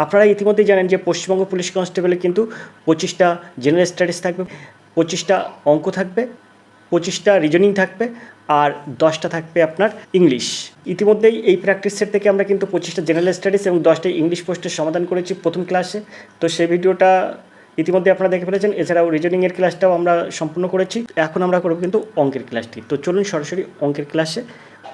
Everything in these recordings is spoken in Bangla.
আপনারা ইতিমধ্যেই জানেন যে পশ্চিমবঙ্গ পুলিশ কনস্টেবলে কিন্তু 25টা জেনারেল স্টাডিজ থাকবে, 25টা অঙ্ক থাকবে, 25টা রিজনিং থাকবে, আর 10টা থাকবে আপনার ইংলিশ। ইতিমধ্যেই এই প্র্যাকটিস সেট থেকে আমরা কিন্তু 25টা জেনারেল স্টাডিজ এবং 10টা ইংলিশ প্রশ্নের সমাধান করেছি প্রথম ক্লাসে। তো সেই ভিডিওটা ইতিমধ্যে আপনারা দেখে ফেলেছেন। এছাড়াও রিজনিংয়ের ক্লাসটাও আমরা সম্পূর্ণ করেছি। এখন আমরা করব কিন্তু অঙ্কের ক্লাসটি। তো চলুন সরাসরি অঙ্কের ক্লাসে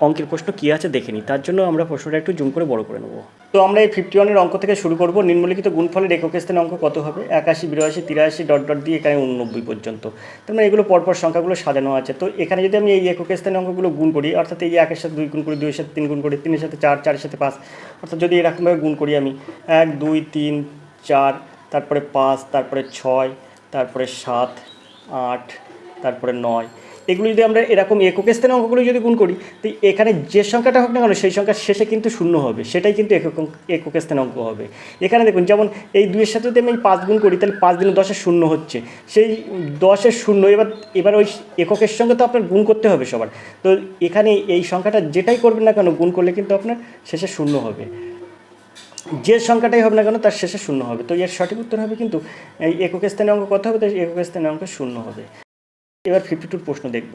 অঙ্কের প্রশ্ন কী আছে দেখে নিই। তার জন্য আমরা প্রশ্নটা একটু জুম করে বড় করে নেব। তো আমরা এই 51-এর অঙ্ক থেকে শুরু করব। নিম্নলিখিত গুণফলের একক স্থানে অঙ্ক কত হবে? 81, 82, 83 ডট ডট দিয়ে এখানে 89 পর্যন্ত। তার মানে এগুলো পরপর সংখ্যাগুলো সাজানো আছে। তো এখানে যদি আমি এই একক স্থানে অঙ্কগুলো গুণ করি, অর্থাৎ এই 1-এর সাথে 2 গুণ করি, 2-এর সাথে 3 গুণ করি, 3-এর সাথে 4, 4-এর সাথে 5, অর্থাৎ যদি এরকমভাবে গুণ করি আমি 1, 2, 3, 4, তারপরে 5, তারপরে 6, তারপরে 7, 8, তারপরে 9, এগুলো যদি আমরা এরকম একক স্থানে অঙ্কগুলো যদি গুণ করি, তো এখানে যে সংখ্যাটা হোক না কেন সেই সংখ্যার শেষে কিন্তু শূন্য হবে, সেটাই কিন্তু একক স্থানে অঙ্ক হবে। এখানে দেখুন, যেমন এই 2-এর সাথে যদি আমি 5 গুণ করি, তাহলে 5 দিনে 10-এর শূন্য হচ্ছে, সেই 10-এর শূন্য এবার ওই এককের সঙ্গে তো আপনার গুণ করতে হবে সবার। তো এখানে এই সংখ্যাটা যেটাই করবেন না কেন গুণ করলে কিন্তু আপনার শেষে শূন্য হবে, যে সংখ্যাটাই হবে না কেন তার শেষে শূন্য হবে। তো এর সঠিক উত্তর হবে কিন্তু এই একক স্থানে অঙ্ক কত হবে? তো একক স্থানে অঙ্ক শূন্য হবে। এবার 52 প্রশ্ন দেখব।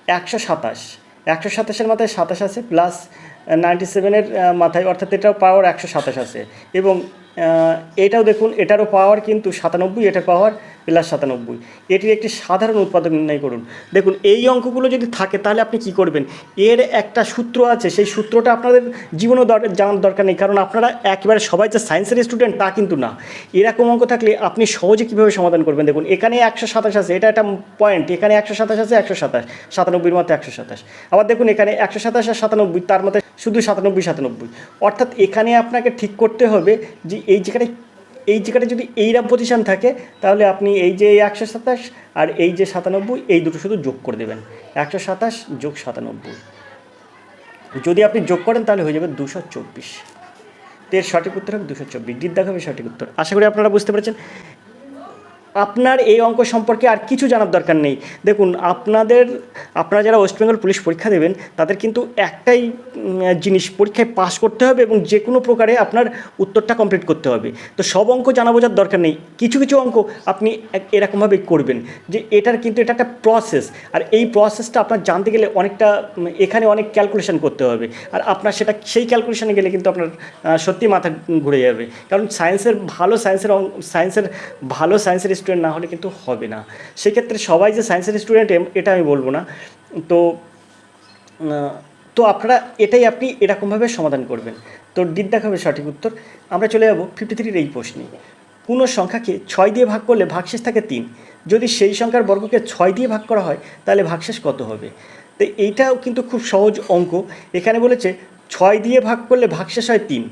127, 127-এর মাথায় 27 আছে, প্লাস 97-এর মাথায়, অর্থাৎ এটাও পাওয়ার 127 আছে, এবং এটাও দেখুন এটারও পাওয়ার কিন্তু 97, এটার পাওয়ার প্লাস 97। এটির একটি সাধারণ উৎপাদক নির্ণয় করুন। দেখুন এই অঙ্কগুলো যদি থাকে তাহলে আপনি কি করবেন, এর একটা সূত্র আছে, সেই সূত্রটা আপনাদের জীবনেও জানার দরকার নেই, কারণ আপনারা একেবারে সবাই যে সায়েন্সের স্টুডেন্ট তা কিন্তু না। এরকম অঙ্ক থাকলে আপনি সহজে কীভাবে সমাধান করবেন? দেখুন এখানে 127 আছে, এটা একটা পয়েন্ট, এখানে 127 আছে, 127, 97-এর মধ্যে 127, আবার দেখুন এখানে 127 আর 97, তার মধ্যে শুধু 97, 97, অর্থাৎ এখানে আপনাকে ঠিক করতে হবে যে এই জায়গাটা যদি এইরকম পজিশান থাকে, তাহলে আপনি এই যে 127 আর এই যে 97, এই দুটো শুধু যোগ করে দেবেন, 127 যোগ 97, যদি আপনি যোগ করেন তাহলে হয়ে যাবে 224। তো এর সঠিক উত্তর হবে 224, ডিড দেখাবে সঠিক উত্তর। আশা করি আপনারা বুঝতে পেরেছেন। আপনার এই অঙ্ক সম্পর্কে আর কিছু জানার দরকার নেই। দেখুন আপনারা যারা ওয়েস্ট বেঙ্গল পুলিশ পরীক্ষা দেবেন তাদের কিন্তু একটাই জিনিস, পরীক্ষায় পাস করতে হবে এবং যে কোনো প্রকারে আপনার উত্তরটা কমপ্লিট করতে হবে। তো সব অঙ্ক জানা বোঝার দরকার নেই, কিছু কিছু অঙ্ক আপনি এরকমভাবেই করবেন, যে এটা একটা প্রসেস, আর এই প্রসেসটা আপনার জানতে গেলে অনেকটা এখানে অনেক ক্যালকুলেশন করতে হবে, আর আপনার সেই ক্যালকুলেশনে গেলে কিন্তু আপনার সত্যি মাথা ঘুরে যাবে, কারণ সায়েন্সের ভালো সায়েন্সের স্টুডেন্ট না হলে কিন্তু হবে না। সেক্ষেত্রে সবাই যে সায়েন্সের স্টুডেন্ট এটা আমি বলবো না। তো আপনারা আপনি এরকমভাবে সমাধান করবেন। তো ডিড দেখাবে সঠিক উত্তর। আমরা চলে যাব 53-এর এই প্রশ্নে। কোনো সংখ্যাকে 6 দিয়ে ভাগ করলে ভাগশেষ থাকে 3, যদি সেই সংখ্যার বর্গকে 6 দিয়ে ভাগ করা হয় তাহলে ভাগশেষ কত হবে? তো এইটাও কিন্তু খুব সহজ অঙ্ক। এখানে বলেছে 6 দিয়ে ভাগ করলে ভাগশেষ হয় 3,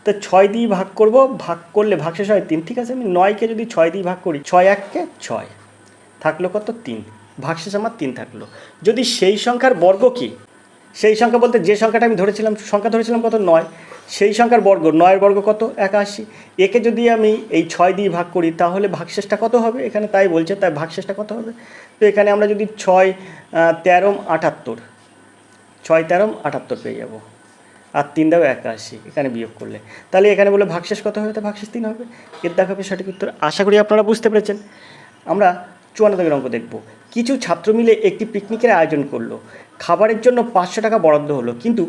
তো 6 দিয়ে ভাগ করলে ভাগশেষ হয় 3। ঠিক আছে, আমি 9-কে যদি 6 দিয়ে ভাগ করি, 6 1-কে 6, থাকলো কত? 3, ভাগশেষ আমার 3 থাকলো। যদি সেই সংখ্যার বর্গ কি, সেই সংখ্যা বলতে যে সংখ্যাটা আমি সংখ্যা ধরেছিলাম কত? 9, সেই সংখ্যার বর্গ, 9-এর বর্গ কত? 81, একে যদি আমি এই 6 দিয়ে ভাগ করি তাহলে ভাগশেষটা কত হবে? এখানে তাই বলছে, তাই ভাগশেষটা কত হবে? তো এখানে আমরা যদি 6 13 78, 6 13 78 পেয়ে যাব, আর 3 দাও 81, এখানে বিয়োগ করলে তাহলে এখানে বলে ভাগশেষ কত হবে? তো ভাগশেষ 3 হবে। এর দেখাবে সঠিক উত্তর। আশা করি আপনারা বুঝতে পেরেছেন। আমরা 54 অঙ্ক দেখব। কিছু ছাত্র মিলে একটি পিকনিকের আয়োজন করলো, খাবারের জন্য 500 টাকা বরাদ্দ হলো, কিন্তু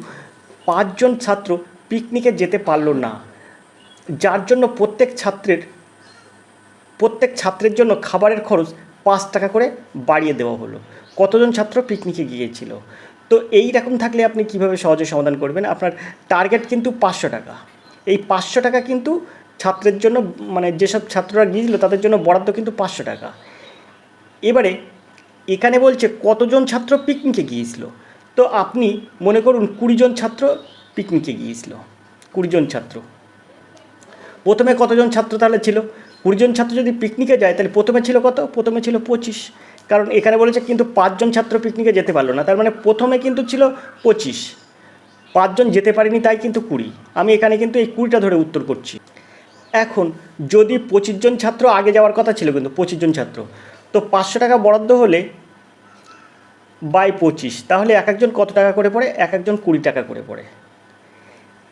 5 জন ছাত্র পিকনিকে যেতে পারলো না, যার জন্য প্রত্যেক ছাত্রের জন্য খাবারের খরচ 5 টাকা করে বাড়িয়ে দেওয়া হলো। কতজন ছাত্র পিকনিকে গিয়েছিল? তো এই রকম থাকলে আপনি কিভাবে সহজে সমাধান করবেন? আপনার টার্গেট কিন্তু 500 টাকা। এই 500 টাকা কিন্তু ছাত্রের জন্য, মানে যেসব ছাত্ররা গিয়েছিল তাদের জন্য বরাদ্দ কিন্তু 500 টাকা। এবারে এখানে বলছে কতজন ছাত্র পিকনিকে গিয়েছিল। তো আপনি মনে করুন 20 জন ছাত্র পিকনিকে গিয়েছিল, 20 জন ছাত্র। প্রথমে কতজন ছাত্র তাহলে ছিল? 20 জন ছাত্র যদি পিকনিকে যায় তাহলে প্রথমে ছিল কত? প্রথমে ছিল 25, কারণ এখানে বলেছে কিন্তু 5 জন ছাত্র পিকনিকে যেতে পারলো না, তার মানে প্রথমে কিন্তু ছিল 25, 5 জন যেতে পারেনি, তাই কিন্তু 20। আমি এখানে কিন্তু এই 20টা ধরে উত্তর করছি। এখন যদি 25 জন ছাত্র আগে যাওয়ার কথা ছিল, কিন্তু 25 জন ছাত্র, তো 500 টাকা বরাদ্দ হলে বাই 25, তাহলে এক একজন কত টাকা করে পড়ে? এক একজন 20 টাকা করে পড়ে।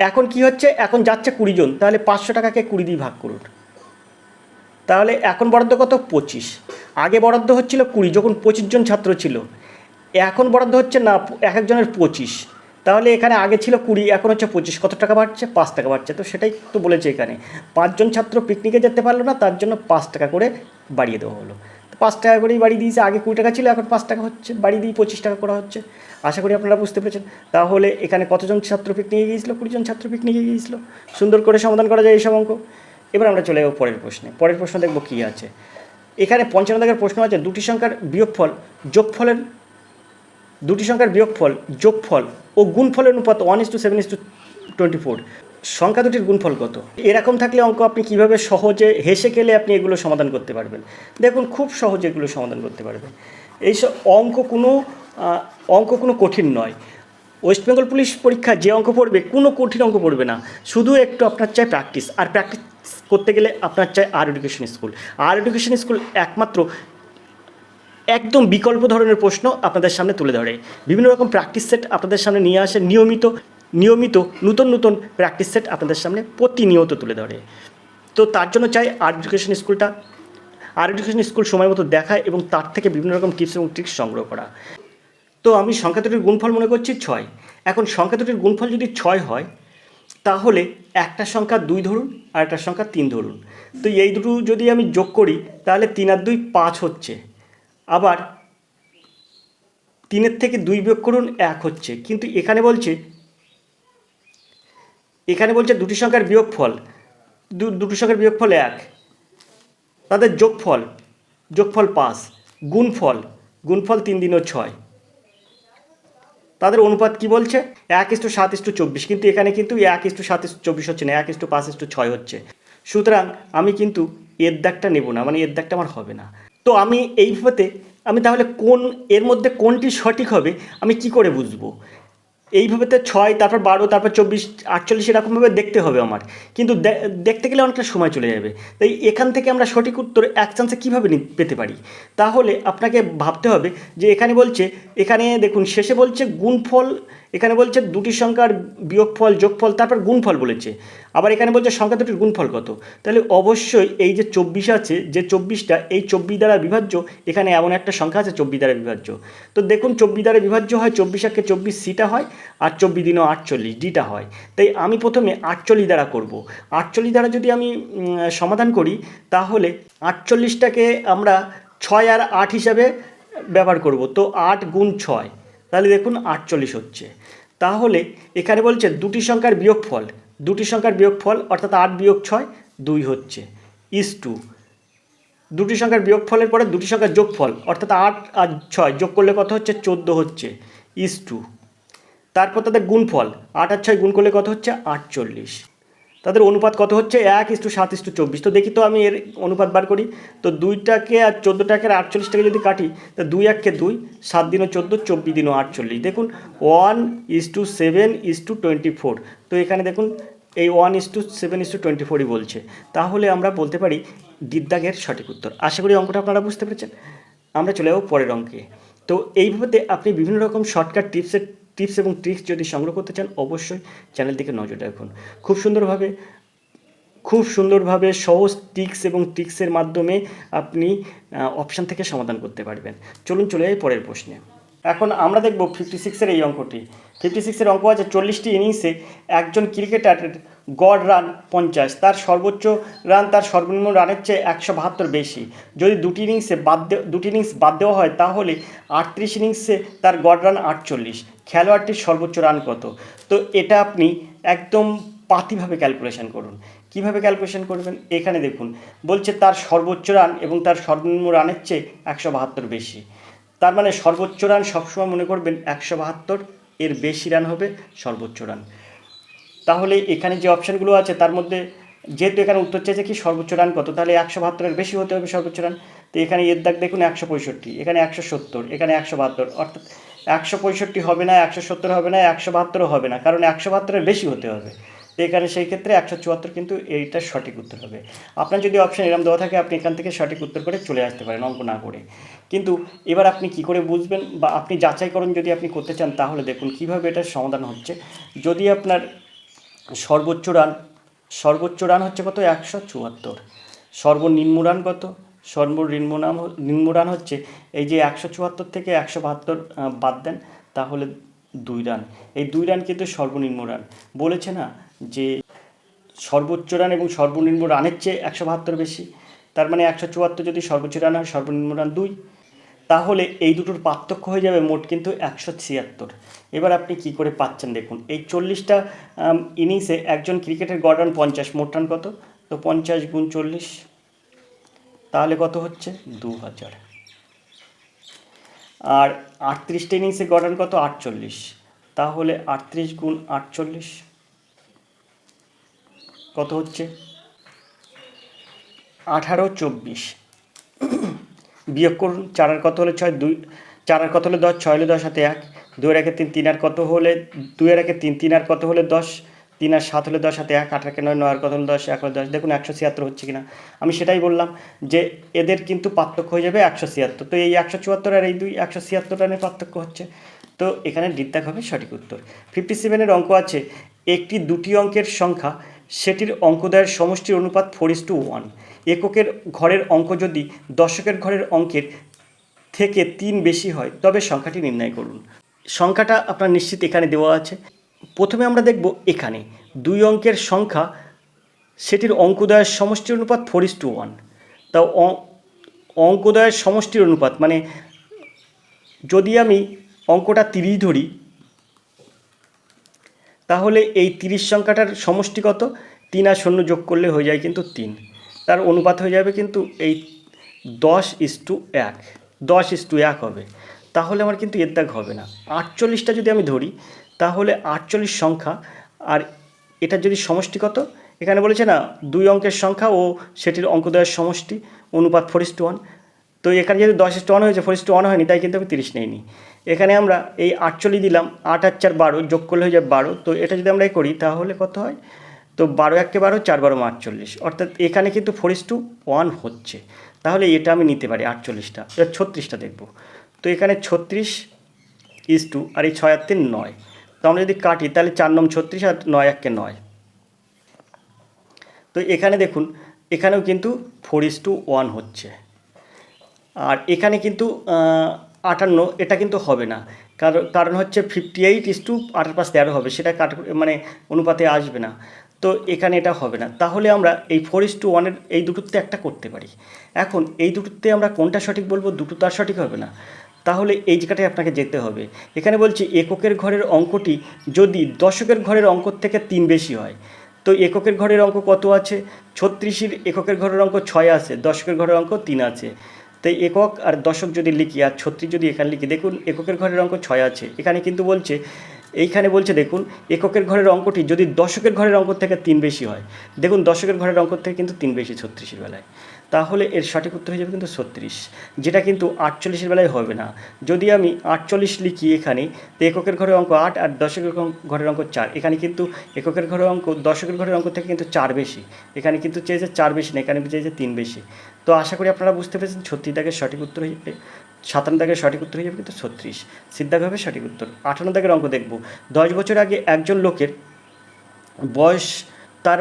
এখন কি হচ্ছে, এখন যাচ্ছে 20 জন, তাহলে 500 টাকাকে 20 দিয়ে ভাগ করুন। তাহলে এখন বরাদ্দ কত? 25। আগে বরাদ্দ হচ্ছিল 20 যখন 25 জন ছাত্র ছিল, এখন বরাদ্দ হচ্ছে না এক একজনের 25। তাহলে এখানে আগে ছিল 20, এখন হচ্ছে 25, কত টাকা বাড়ছে? 5 টাকা বাড়ছে। তো সেটাই তো বলেছে এখানে, 5 জন ছাত্র পিকনিকে যেতে পারলো না, তার জন্য 5 টাকা করে বাড়িয়ে দেওয়া হলো। তো 5 টাকা করেই বাড়িয়ে দিয়েছে, আগে 20 টাকা ছিল, এখন 5 টাকা হচ্ছে, বাড়িয়ে দিয়ে 25 টাকা করা হচ্ছে। আশা করি আপনারা বুঝতে পেরেছেন। তাহলে এখানে কতজন ছাত্র পিকনিকে গিয়েছিল? 20 জন ছাত্র পিকনিকে গিয়েছিল। সুন্দর করে সমাধান করা যায় এইসব অঙ্ক। এবার আমরা চলে যাবো পরের প্রশ্নে। পরের প্রশ্ন দেখব কী আছে। এখানে 55 দাগের প্রশ্ন আছে, দুটি সংখ্যার বিয়োগফল যোগফলের, দুটি সংখ্যার বিয়োগফল যোগফল ও গুণফলের অনুপাত 1:7:24। সংখ্যা দুটির গুণফল কত? এরকম থাকলে অঙ্ক আপনি কীভাবে সহজে হেসে খেলে আপনি এগুলো সমাধান করতে পারবেন। দেখুন খুব সহজে এগুলো সমাধান করতে পারবেন। এইসব অঙ্ক কোনো কঠিন নয়। ওয়েস্ট বেঙ্গল পুলিশ পরীক্ষায় যে অঙ্ক পড়বে কোনো কঠিন অঙ্ক পড়বে না, শুধু একটু আপনার চাই প্র্যাকটিস। আর প্র্যাকটিস করতে গেলে আপনার চাই আর এডুকেশন স্কুল। আর এডুকেশন স্কুল একমাত্র একদম বিকল্প ধরনের প্রশ্ন আপনাদের সামনে তুলে ধরে, বিভিন্ন রকম প্র্যাকটিস সেট আপনাদের সামনে নিয়ে আসে, নিয়মিত নতুন প্র্যাকটিস সেট আপনাদের সামনে প্রতিনিয়ত তুলে ধরে। তো তার জন্য চাই আর এডুকেশন স্কুলটা, আর এডুকেশন স্কুল সময় মতো দেখায় এবং তার থেকে বিভিন্ন রকম টিপস এবং ট্রিক্স সংগ্রহ করা। তো আমি সংখ্যা দুটির গুণফল মনে করছি 6। এখন সংখ্যা দুটির গুণফল যদি 6 হয়, তাহলে একটা সংখ্যা 2 ধরুন আর একটা সংখ্যা 3 ধরুন। তো এই দুটো যদি আমি যোগ করি, তাহলে 3 আর 2 5 হচ্ছে। আবার 3-এর থেকে 2 বিয়োগ করুন, 1 হচ্ছে। কিন্তু এখানে বলছে দুটি সংখ্যার বিয়োগফল, দুটি সংখ্যার বিয়োগফল 1, তাদের যোগফল 5, গুণফল 3 দিনও 6, তাদের অনুপাত কি বলছে? 1:7:24। কিন্তু এখানে কিন্তু 1:7:24 হচ্ছে না, 1:5:6 হচ্ছে। সুতরাং আমি কিন্তু এর দাগটা নেব না, মানে এর দাগটা আমার হবে না। তো আমি এইভাবে আমি তাহলে এর মধ্যে কোনটি সঠিক হবে আমি কি করে বুঝবো? এইভাবে তো 6, তারপর 12, তারপর 24, 48 এরকমভাবে দেখতে হবে আমার। কিন্তু দেখতে গেলে অনেকটা সময় চলে যাবে। তাই এখান থেকে আমরা সঠিক উত্তর এক চান্সে কীভাবে পেতে পারি? তাহলে আপনাকে ভাবতে হবে যে এখানে দেখুন শেষে বলছে গুণফল, এখানে বলছে দুটি সংখ্যার বিয়োগফল যোগফল, তারপর গুণফল বলেছে। আবার এখানে বলছে সংখ্যা দুটির গুণফল কত। তাহলে অবশ্যই এই যে 24 আছে, যে 24টা এই 24 দ্বারা বিভাজ্য, এখানে এমন একটা সংখ্যা আছে 24 দ্বারা বিভাজ্য। তো দেখুন 24 দ্বারা বিভাজ্য হয়, 24 24 সিটা হয়, আর 24 দিনও 48 ডিটা হয়। তাই আমি প্রথমে 48 দ্বারা করব। 48 দ্বারা যদি আমি সমাধান করি, তাহলে 48টাকে আমরা 6 আর 8 হিসাবে ব্যবহার করব। তো 8 গুণ 6, তাহলে দেখুন 48 হচ্ছে। তাহলে এখানে বলছে দুটি সংখ্যার বিয়োগফল অর্থাৎ 8 বিয়োগ 6 2 হচ্ছে, ইস টু দুটি সংখ্যার বিয়োগফলের পরে দুটি সংখ্যার যোগফল অর্থাৎ 8 আর 6 যোগ করলে কত হচ্ছে? 14 হচ্ছে, ইস টু তারপর তাদের গুণফল 8 আর 6 গুণ করলে কত হচ্ছে? 48। তাদের অনুপাত কত হচ্ছে? 1:7:24। তো দেখি তো আমি এর অনুপাত বার করি। তো 2টাকে আর 14টাকে আর 48টাকে যদি কাটি, তো 2 1 2, 7 দিনও 14, 24 দিনও 48। দেখুন 1:7:24। তো এখানে দেখুন এই 1:7:24ই বলছে। তাহলে আমরা বলতে পারি দিদাগের সঠিক উত্তর। আশা করি অঙ্কটা আপনারা বুঝতে পেরেছেন। আমরা চলে যাবো পরের অঙ্কে। তো এইভাবে আপনি বিভিন্ন রকম শর্টকাট টিপস এবং ট্রিক্স যদি সংগ্রহ করতে চান, অবশ্যই চ্যানেল দিকে নজর রাখুন। খুব সুন্দরভাবে সহজ ট্রিক্সের মাধ্যমে আপনি অপশান থেকে সমাধান করতে পারবেন। চলে যাই পরের প্রশ্নে। এখন আমরা দেখব 56-এর এই অঙ্কটি। 56-এর অঙ্ক আছে 40টি ইনিংসে একজন ক্রিকেটারের গড় রান 50, তার সর্বোচ্চ রান তার সর্বনিম্ন রানের চেয়ে 172 বেশি। যদি দুটি ইনিংস বাদ দেওয়া হয়, তাহলে 38 ইনিংসে তার গড় রান 48। খেলোয়াড়টির সর্বোচ্চ রান কত? তো এটা আপনি একদম পাতিভাবে ক্যালকুলেশন করুন। কিভাবে ক্যালকুলেশন করবেন? এখানে দেখুন বলছে তার সর্বোচ্চ রান এবং তার সর্বনিম্ন রানের চেয়ে 172 বেশি। তার মানে সর্বোচ্চ রান সবসময় মনে করবেন 172, এর বেশি রান হবে সর্বোচ্চ রান। তাহলে এখানে যে অপশানগুলো আছে তার মধ্যে যেহেতু এখানে উত্তর চাইছে কি সর্বোচ্চ রান কত, তাহলে 172-এর বেশি হতে হবে সর্বোচ্চ রান। তো এখানে এর দাগ দেখুন 165, এখানে 170, এখানে 172, অর্থাৎ 165 হবে না, 170 হবে না, 172 হবে না, কারণ 172-এর বেশি হতে হবে। তো এখানে সেই ক্ষেত্রে 174 কিন্তু এইটা সঠিক উত্তর হবে। আপনার যদি অপশান এরকম দেওয়া থাকে, আপনি এখান থেকে সঠিক উত্তর করে চলে আসতে পারেন অঙ্ক না করে। কিন্তু এবার আপনি কি করে বুঝবেন বা আপনি যাচাইকরণ যদি আপনি করতে চান, তাহলে দেখুন কীভাবে এটার সমাধান হচ্ছে। যদি আপনার সর্বোচ্চ রান হচ্ছে কত? 174। সর্বনিম্ন রান কত? নিম্ন রান হচ্ছে এই যে 174 থেকে 172 বাদ দেন, তাহলে 2 রান। এই 2 রান কিন্তু সর্বনিম্ন রান। বলেছে না যে সর্বোচ্চ রান এবং সর্বনিম্ন রানের চেয়ে 172 বেশি, তার মানে 174 যদি সর্বোচ্চ রান হয়, সর্বনিম্ন রান 2, তাহলে এই দুটোর পার্থক্য হয়ে যাবে মোট কিন্তু 176। এবার আপনি কি করে পাচ্ছেন দেখুন, এই 40টা ইনিংসে একজন ক্রিকেটের গড় রান 50, মোট রান কত? তো 50 গুণ 40, তাহলে কত হচ্ছে? 2000। আর 38টা ইনিংসে গড় রান কত? 48, তাহলে 38 গুণ 48 কত হচ্ছে? 1824। বিয়োগ করুন, 4 আর কত হলে 6, 2, 4 আর কত হলে 10, 6 হলে 10, হাতে 1, 2 আর 1 3, 3 আর কত হলে 2 আর 1 3, 3 আর কত হলে 10, 3 আর 7 হলে 10, হাতে 1, 8 আর 9, 9 আর কত হলে 10, 1 হলে 10। দেখুন 176 হচ্ছে কিনা। আমি সেটাই বললাম যে এদের কিন্তু পার্থক্য হয়ে যাবে 176। তো এই 174 আর এই 176 রানের পার্থক্য হচ্ছে। তো এখানে ডিদ্দাগ হবে সঠিক উত্তর। 57-এর অঙ্ক আছে, একটি দুটি অঙ্কের সংখ্যা সেটির অঙ্কদ্বয়ের সমষ্টির অনুপাত 4:1। এককের ঘরের অঙ্ক যদি দশকের ঘরের অঙ্কের থেকে 3 বেশি হয় তবে সংখ্যাটি নির্ণয় করুন। সংখ্যাটা আপনার নিশ্চিত এখানে দেওয়া আছে। প্রথমে আমরা দেখব এখানে 2 অঙ্কের সংখ্যা সেটির অঙ্কদ্বয়ের সমষ্টির অনুপাত 4:1। তাও অঙ্কদ্বয়ের সমষ্টির অনুপাত মানে যদি আমি অঙ্কটা 30 ধরি, তাহলে এই 30 সংখ্যাটার সমষ্টি কত? 3 আর 0 যোগ করলে হয়ে যায় কিন্তু 3। তার অনুপাত হয়ে যাবে কিন্তু এই 10:1, 10:1 হবে। তাহলে আমার কিন্তু এর দাগ হবে না। 48টা যদি আমি ধরি, তাহলে 48 সংখ্যা আর এটার যদি সমষ্টি কত? এখানে বলেছে না 2 অঙ্কের সংখ্যা ও সেটির অঙ্কদ্বয়ের সমষ্টি অনুপাত 4:1। তো এখানে যেহেতু 10:1 হয়েছে, 4:1 হয়নি, তাই কিন্তু আমি 30 নেইনি। এখানে আমরা এই 48 দিলাম, 8 আর 4 12, যোগ করলে হয়ে যায় 12। তো এটা যদি আমরা করি তাহলে কত হয়? তো 12 1 12, 4 12 48, অর্থাৎ এখানে কিন্তু 4:1 হচ্ছে। তাহলে এটা আমি নিতে পারি 48টা। এবার 36টা দেখব। তো এখানে 36 আর এই 6 আর 3 9। তো আমরা যদি কাটি তাহলে 4 9 36 আর 9 1 9। তো এখানে দেখুন, এখানেও কিন্তু 4:1 হচ্ছে। আর এখানে কিন্তু 58, এটা কিন্তু হবে না, কারণ হচ্ছে 58:8 হবে, সেটা মানে অনুপাতে আসবে না। তো এখানে এটা হবে না। তাহলে আমরা এই 4:1-এর এই দুটোতে একটা করতে পারি। এখন এই দুটোতে আমরা কোনটা সঠিক বলবো? দুটো তো আর সঠিক হবে না। তাহলে এই জায়গাটায় আপনাকে যেতে হবে। এখানে বলছি এককের ঘরের অঙ্কটি যদি দশকের ঘরের অঙ্ক থেকে 3 বেশি হয়। তো এককের ঘরের অঙ্ক কত আছে? 36-এর এককের ঘরের অঙ্ক 6 আছে, দশকের ঘরের অঙ্ক 3 আছে। তাই একক আর দশক যদি লিখি আর 36 যদি এখানে লিখি, দেখুন এককের ঘরের অঙ্ক 6 আছে। এখানে কিন্তু বলছে, এইখানে বলছে দেখুন এককের ঘরের অঙ্কটি যদি দশকের ঘরের অঙ্ক থেকে 3 বেশি হয়। দেখুন দশকের ঘরের অঙ্ক থেকে কিন্তু 3 বেশি 36-এর বেলায়। তাহলে এর সঠিক উত্তর হয়ে যাবে কিন্তু 36, যেটা কিন্তু 48-এর বেলায় হবে না। যদি আমি 48 লিখি এখানে, তো এককের ঘরের অঙ্ক 8 আর দশকের ঘরের অঙ্ক 4। এখানে কিন্তু এককের ঘরের অঙ্ক দশকের ঘরের অঙ্ক থেকে কিন্তু 4 বেশি। এখানে কিন্তু চেয়েছে 4 বেশি না, এখানে চেয়েছে 3 বেশি। তো আশা করি আপনারা বুঝতে পেরেছেন 36 দাগের সঠিক উত্তর হয়ে যাবে, 57 দাগের সঠিক উত্তর হয়ে যাবে কিন্তু 36, সিদ্ধাগ হবে সঠিক উত্তর। 58 দাগের অঙ্ক দেখব। 10 বছর আগে একজন লোকের বয়স তার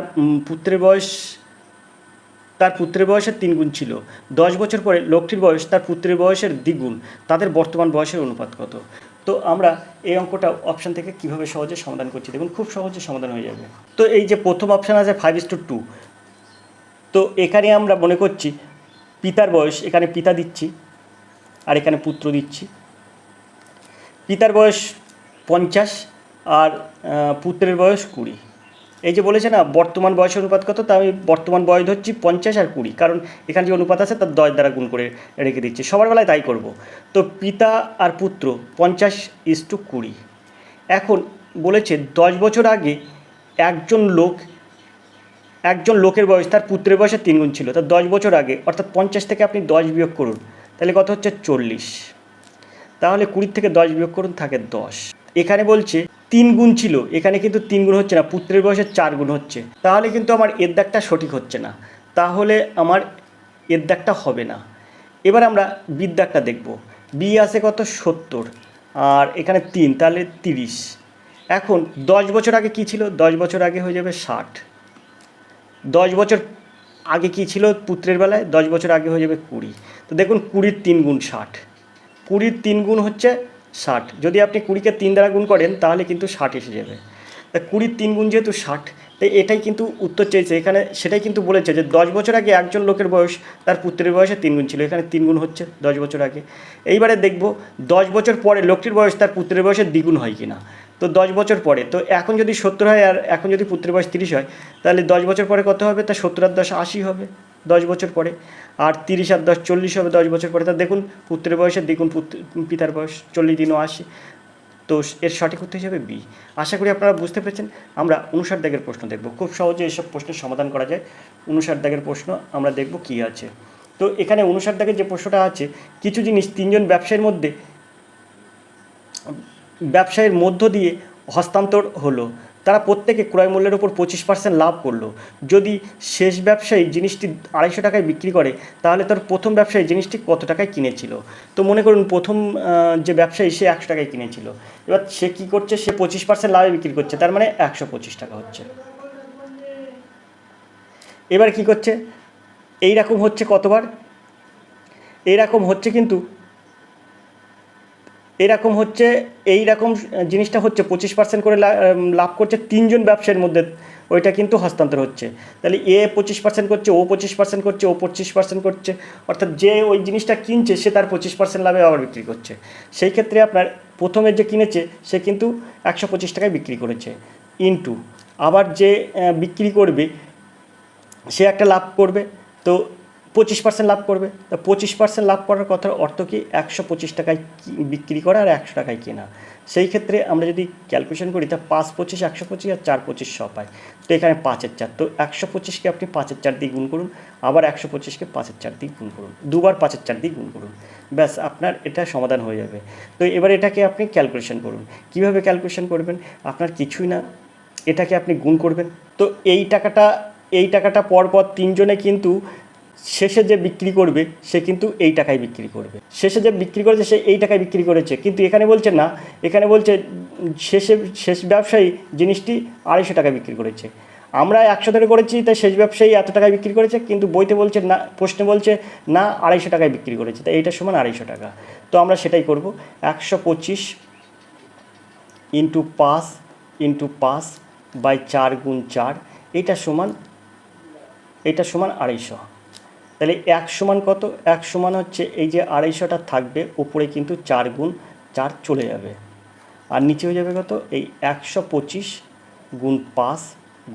পুত্রের বয়সের 3 গুণ ছিল। 10 বছর পরে লোকটির বয়স তার পুত্রের বয়সের দ্বিগুণ। তাদের বর্তমান বয়সের অনুপাত কত? তো আমরা এই অঙ্কটা অপশান থেকে কিভাবে সহজে সমাধান করছি দেখুন, খুব সহজে সমাধান হয়ে যাবে। তো এই যে প্রথম অপশান আছে 5:2, তো এখানে আমরা মনে করছি পিতার বয়স, এখানে পিতা দিচ্ছি আর এখানে পুত্র দিচ্ছি। পিতার বয়স 50 আর পুত্রের বয়স 20। এই যে বলেছে না বর্তমান বয়সের অনুপাত কত, তা আমি বর্তমান বয়স ধরছি 50 আর 20, কারণ এখানে যে অনুপাত আছে তার 10 দ্বারা গুণ করে রেখে দিচ্ছি। সবার বেলায় তাই করব। তো পিতা আর পুত্র 50:20। এখন বলেছে 10 বছর আগে একজন লোকের বয়স তার পুত্রের বয়সের 3 গুণ ছিল। তা 10 বছর আগে, অর্থাৎ 50 থেকে আপনি 10 বিয়োগ করুন, তাহলে কত হচ্ছে? 40। তাহলে 20 থেকে 10 বিয়োগ করুন, থাকে 10। এখানে বলছে 3 গুণ ছিল, এখানে কিন্তু 3 গুণ হচ্ছে না, পুত্রের বয়সের 4 গুণ হচ্ছে। তাহলে কিন্তু আমার এর দাগটা সঠিক হচ্ছে না, তাহলে আমার এর দাগটা হবে না। এবার আমরা বির দাগটা দেখব। বি আছে কত? 70 আর এখানে 3, তাহলে 30। এখন 10 বছর আগে কী ছিল, 10 বছর আগে হয়ে যাবে 60। 10 বছর আগে কী ছিল পুত্রের বেলায়, 10 বছর আগে হয়ে যাবে 20। তো দেখুন 20-র 3 গুণ 60, 20-র 3 গুণ হচ্ছে 60। যদি আপনি 20-কে 3 দ্বারা গুণ করেন তাহলে কিন্তু 60 এসে যাবে। তা 20-র 3 গুণ যেহেতু 60, তাই এটাই কিন্তু উত্তর চেয়েছে এখানে। সেটাই কিন্তু বলেছে যে 10 বছর আগে একজন লোকের বয়স তার পুত্রের বয়সে 3 গুণ ছিল, এখানে 3 গুণ হচ্ছে 10 বছর আগে। এইবারে দেখব 10 বছর পরে লোকটির বয়স তার পুত্রের বয়সের দ্বিগুণ হয় কিনা। তো 10 বছর পরে, তো এখন যদি 70 হয় আর এখন যদি পুত্রের বয়স 30 হয়, তাহলে 10 বছর পরে কত হবে, তা 70 আর 10 80 হবে 10 বছর পরে। আর 30 আর 10 40 হবে 10 বছর পরে। তা দেখুন পুত্রের বয়সের দ্বিগুণ পিতার বয়স, 40 দিনও 80। তো এর সঠিক উত্তর হিসেবে বি। আশা করি আপনারা বুঝতে পেরেছেন। আমরা 59 দাগের প্রশ্ন দেখব। খুব সহজে এসব প্রশ্নের সমাধান করা যায়। 59 দাগের প্রশ্ন আমরা দেখব কী আছে। তো এখানে 59 দাগের যে প্রশ্নটা আছে, কিছু জিনিস তিনজন ব্যবসায়ের মধ্য দিয়ে হস্তান্তর হলো। তারা প্রত্যেকে ক্রয় মূল্যের উপর 25% লাভ করলো। যদি শেষ ব্যবসায়ী জিনিসটি 250 টাকায় বিক্রি করে, তাহলে তার প্রথম ব্যবসায়ী জিনিসটি কত টাকায় কিনেছিল। তো মনে করুন প্রথম যে ব্যবসায়ী সে 100 টাকায় কিনেছিল, এবার সে কী করছে, সে 25% লাভে বিক্রি করছে, তার মানে 125 টাকা হচ্ছে। এবার কি করছে, এই রকম হচ্ছে কতবার, এইরকম হচ্ছে কিন্তু এইরকম জিনিসটা হচ্ছে 25% করে লাভ করছে তিনজন ব্যবসায়ীর মধ্যে, ওইটা কিন্তু হস্তান্তর হচ্ছে। তাহলে এ 25% করছে, ও 25% করছে, ও 25% করছে, অর্থাৎ যে ওই জিনিসটা কিনছে সে তার 25% লাভে আবার বিক্রি করছে। সেই ক্ষেত্রে আপনার প্রথমে যে কিনেছে সে কিন্তু 125 টাকায় বিক্রি করেছে, ইন্টু আবার যে বিক্রি করবে সে একটা লাভ করবে, তো 25% লাভ করবে। তা 25% লাভ করার কথার অর্থ কি, 125 টাকায় বিক্রি করা আর 100 টাকায় কেনা। সেই ক্ষেত্রে আমরা যদি ক্যালকুলেশন করি, তা 5 25 125 আর 4 25 100 পাই। তো এখানে 5-এর 4, তো 125কে আপনি 5-এর 4 দিয়ে গুণ করুন, আবার 125কে 5-এর 4 দিয়ে গুণ করুন, দুবার 5-এর 4 দিয়ে গুণ করুন, ব্যাস আপনার এটা সমাধান হয়ে যাবে। তো এবার এটাকে আপনি ক্যালকুলেশন করুন। কিভাবে ক্যালকুলেশন করবেন, আপনার কিছুই না, এটাকে আপনি গুণ করবেন। তো এই টাকাটা পরপর তিনজনে কিন্তু শেষে যে বিক্রি করবে সে কিন্তু এই টাকায় বিক্রি করবে, শেষে যে বিক্রি করেছে সে এই টাকায় বিক্রি করেছে, কিন্তু এখানে বলছে না, এখানে বলছে শেষ ব্যবসায়ী জিনিসটি 250 টাকায় বিক্রি করেছে। আমরা 100 ধরে করেছি, তাই শেষ ব্যবসায়ী এত টাকায় বিক্রি করেছে, কিন্তু বইতে বলছে না, প্রশ্নে বলছে না 250 টাকায় বিক্রি করেছে, তাই এইটার সমান 250 টাকা। তো আমরা সেটাই করব, 125 ইন্টু 5 বাই 4 গুণ 4, এটা সমান 250। তাহলে 1 সমান কত, 1 সমান হচ্ছে এই যে 250টা থাকবে, উপরে কিন্তু 4 গুণ 4 চলে যাবে, আর নিচে হয়ে যাবে কত, এই 125 গুণ 5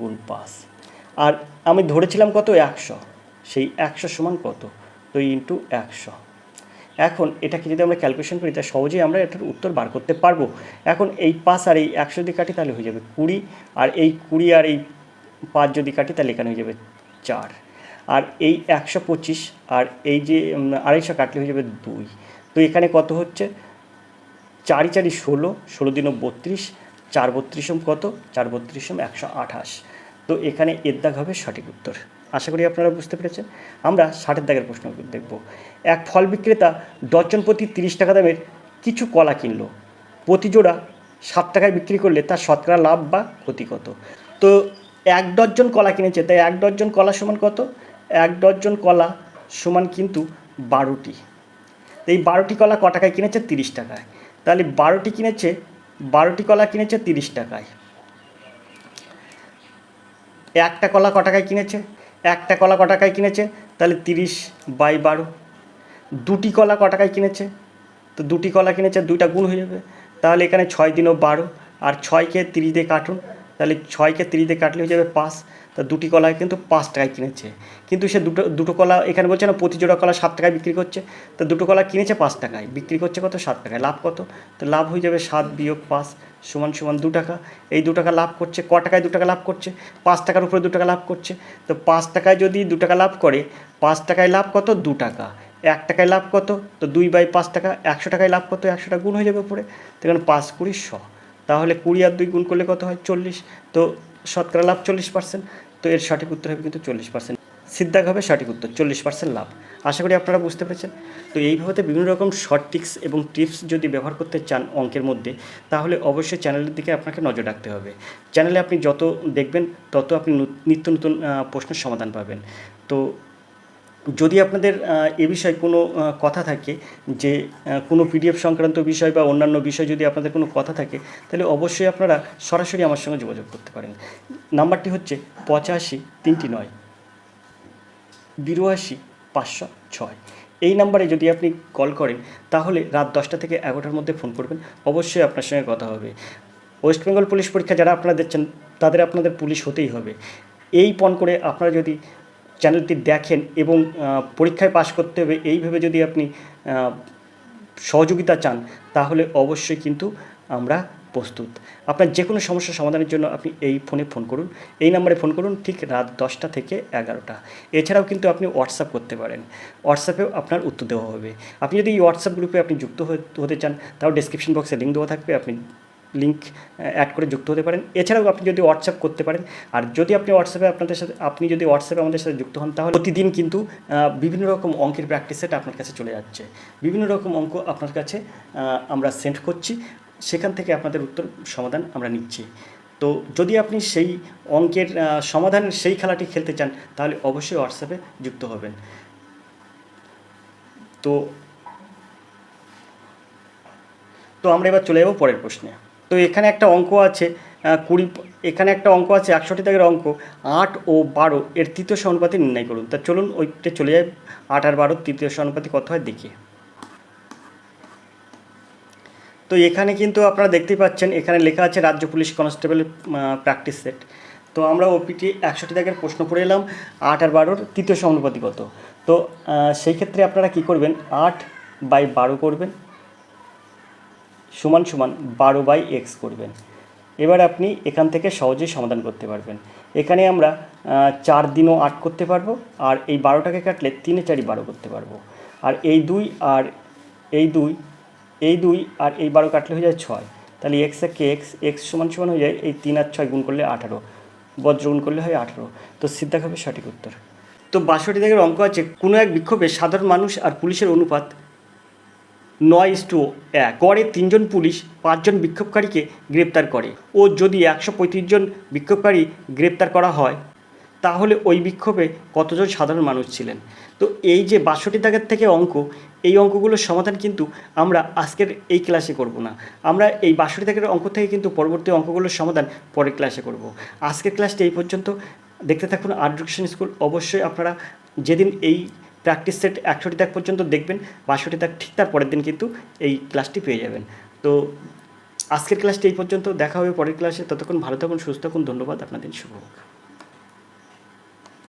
গুণ 5। আর আমি ধরেছিলাম কত, 100, সেই 100 সমান কত, তো ইন্টু 100। এখন এটাকে যদি আমরা ক্যালকুলেশন করি, তা সহজেই আমরা এটার উত্তর বার করতে পারবো। এখন এই 5 আর এই 100 যদি কাটি তাহলে হয়ে যাবে 20, আর এই 20 আর এই 5 যদি কাটি তাহলে এখানে হয়ে যাবে 4, আর এই 125 আর এই যে 250 কাটলে হয়ে যাবে 2। তো এখানে কত হচ্ছে, 4 4 16, 16 দিনও 32, 4 32 কত, 4 32 128। তো এখানে এর দাগ হবে সঠিক উত্তর। আশা করি আপনারা বুঝতে পেরেছেন। আমরা 60 দাগের প্রশ্ন দেখব। এক ফল বিক্রেতা ডজন প্রতি 30 টাকা দামের কিছু কলা কিনলো, প্রতি জোড়া 7 টাকায় বিক্রি করলে তার শতকরা লাভ বা ক্ষতি কত। তো 1 ডজন কলা কিনেছে, তাই 1 ডজন কলা সমান কত, 1 ডজন কলা সমান কিন্তু 12টি। তো এই 12টি কলা ক টাকায় কিনেছে, 30 টাকায়। তাহলে 12টি কলা কিনেছে 30 টাকায়। একটা কলা ক টাকায় কিনেছে, একটা কলা ক টাকায় কিনেছে, তাহলে 30/12। দুটি কলা ক টাকায় কিনেছে, তো দুটি কলা কিনেছে, দুইটা গুণ হয়ে যাবে, তাহলে এখানে 6 দিনও 12, আর 6কে 30 দিয়ে কাটুন, তাহলে 6কে 30 দিয়ে কাটলে হয়ে যাবে 5। তা দুটি কলা কিন্তু 5 টাকায় কিনেছে, কিন্তু সে দুটো কলা, এখানে বলছে না প্রতি জোড়া কলা 7 টাকায় বিক্রি করছে, তো দুটো কলা কিনেছে 5 টাকায়, বিক্রি করছে কত, 7 টাকায়, লাভ কত, তো লাভ হয়ে যাবে 7 বিয়োগ 5 সমান 2 টাকা। এই 2 টাকা লাভ করছে, ক টাকায় 2 টাকা লাভ করছে, 5 টাকার উপরে 2 টাকা লাভ করছে। তো 5 টাকায় যদি 2 টাকা লাভ করে, 5 টাকায় লাভ কত, 2 টাকা, 1 টাকায় লাভ কত, তো 2/5 টাকা, 100 টাকায় লাভ কত, 100 টাকা গুণ হয়ে যাবে উপরে, তো এখানে 5 20 100, তাহলে 20 আর 2 গুণ করলে কত হয়, 40। তো শতকরা লাভ 40%, তো এর সঠিক উত্তর হবে কিন্তু 40%। সিদ্ধাগ হবে সঠিক উত্তর, 40% লাভ। আশা করি আপনারা বুঝতে পেরেছেন। তো এইভাবে বিভিন্ন রকম শর্ট ট্রিক্স এবং টিপস যদি ব্যবহার করতে চান অঙ্কের মধ্যে, তাহলে অবশ্যই চ্যানেলের দিকে আপনাকে নজর রাখতে হবে। চ্যানেলে আপনি যত দেখবেন তত আপনি নিত্য নতুন প্রশ্নের সমাধান পাবেন। তো যদি আপনাদের এ বিষয়ে কোনো কথা থাকে, যে কোনো পিডিএফ সংক্রান্ত বিষয় বা অন্যান্য বিষয় যদি আপনাদের কোনো কথা থাকে, তাহলে অবশ্যই আপনারা সরাসরি আমার সঙ্গে যোগাযোগ করতে পারেন। নাম্বারটি হচ্ছে 85 3 9 82 506। এই নাম্বারে যদি আপনি কল করেন, তাহলে রাত 10টা থেকে 11টার মধ্যে ফোন করবেন, অবশ্যই আপনার সঙ্গে কথা হবে। ওয়েস্ট বেঙ্গল পুলিশ পরীক্ষা যারা আপনারা দিচ্ছেন, তাদের আপনাদের পুলিশ হতেই হবে। এই পণ করে আপনারা যদি চ্যানেলটি দেখেন এবং পরীক্ষায় পাশ করতে হবে এইভাবে যদি আপনি সহযোগিতা চান, তাহলে অবশ্যই কিন্তু আমরা প্রস্তুত। আপনার যে কোনো সমস্যার সমাধানের জন্য আপনি এই ফোনে ফোন করুন, এই নাম্বারে ফোন করুন, ঠিক রাত 10টা থেকে 11টা। এছাড়াও কিন্তু আপনি হোয়াটসঅ্যাপ করতে পারেন, হোয়াটসঅ্যাপেও আপনার উত্তর দেওয়া হবে। আপনি যদি এই হোয়াটসঅ্যাপ গ্রুপে আপনি যুক্ত হতে চান, তাও ডেসক্রিপশন বক্সে লিঙ্ক দেওয়া থাকবে, আপনি লিঙ্ক অ্যাড করে যুক্ত হতে পারেন। এছাড়াও আপনি যদি হোয়াটসঅ্যাপ করতে পারেন, আর যদি আপনি হোয়াটসঅ্যাপে আমাদের সাথে যুক্ত হন, তাহলে প্রতিদিন কিন্তু বিভিন্ন রকম অঙ্কের প্র্যাকটিস সেট আপনার কাছে চলে যাচ্ছে। বিভিন্ন রকম অঙ্ক আপনার কাছে আমরা সেন্ড করছি, সেখান থেকে আপনাদের উত্তর সমাধান আমরা নিচ্ছি। তো যদি আপনি সেই অঙ্কের সমাধানের সেই খেলাটি খেলতে চান, তাহলে অবশ্যই হোয়াটসঅ্যাপে যুক্ত হবেন। তো আমরা এবার চলে যাব পরের প্রশ্নে। তো এখানে একটা অঙ্ক আছে 61টি দাগের অঙ্ক, 8 ও 12 এর তৃতীয় সমানুপাতি নির্ণয় করুন। তা চলুন ওইটা চলে যায়। 8 আর 12 তৃতীয় সমানুপাতি কত হয় দেখি। তো এখানে কিন্তু আপনারা দেখতেই পাচ্ছেন, এখানে লেখা আছে রাজ্য পুলিশ কনস্টেবল প্র্যাকটিস সেট। তো আমরা ওপিটি 100টি দাগের প্রশ্ন পড়ে এলাম, 8 আর 12 তৃতীয় সমানুপাতি কত। তো সেই ক্ষেত্রে আপনারা কি করবেন, 8/12 করবেন সমান 12/x করবেন। এবার আপনি এখান থেকে সহজেই সমাধান করতে পারবেন। এখানে আমরা 4 দিনও 8 করতে পারবো, আর এই 12টাকে কাটলে 3 4 12 করতে পারবো। আর এই 2 আর এই 2 আর এই 12 কাটলে হয়ে যায় 6। তাহলে x সমান হয়ে যায় এই 3 আর 6 গুণ করলে 18, বজ্র গুণ করলে হয় 18। তো সিদ্ধাক হবে সঠিক উত্তর। তো 62টি দাগের অঙ্ক আছে, কোনো এক বিক্ষোভে সাধারণ মানুষ আর পুলিশের অনুপাত 9:1। গড়ে 3 জন পুলিশ 5 জন বিক্ষোভকারীকে গ্রেপ্তার করে, ও যদি 135 জন বিক্ষোভকারী গ্রেপ্তার করা হয়, তাহলে ওই বিক্ষোভে কতজন সাধারণ মানুষ ছিলেন। তো এই যে 62টি দাগের থেকে অঙ্ক, এই অঙ্কগুলোর সমাধান কিন্তু আমরা আজকের এই ক্লাসে করব না। আমরা এই 62টি দাগের অঙ্ক থেকে কিন্তু পরবর্তী অঙ্কগুলোর সমাধান পরের ক্লাসে করব। আজকের ক্লাসটি এই পর্যন্ত। দেখতে থাকুন আর্ট এডুকেশন স্কুল। অবশ্যই আপনারা যেদিন এই প্র্যাকটিস সেট 100টি দাগ পর্যন্ত দেখবেন, 62টি দাগ ঠিক তার পরের দিন কিন্তু এই ক্লাসটি পেয়ে যাবেন। তো আজকের ক্লাসটি এই পর্যন্ত, দেখা হবে পরের ক্লাসে। ততক্ষণ ভালো থাকুন, সুস্থ থাকুন। ধন্যবাদ, আপনাদের শুভ হোক।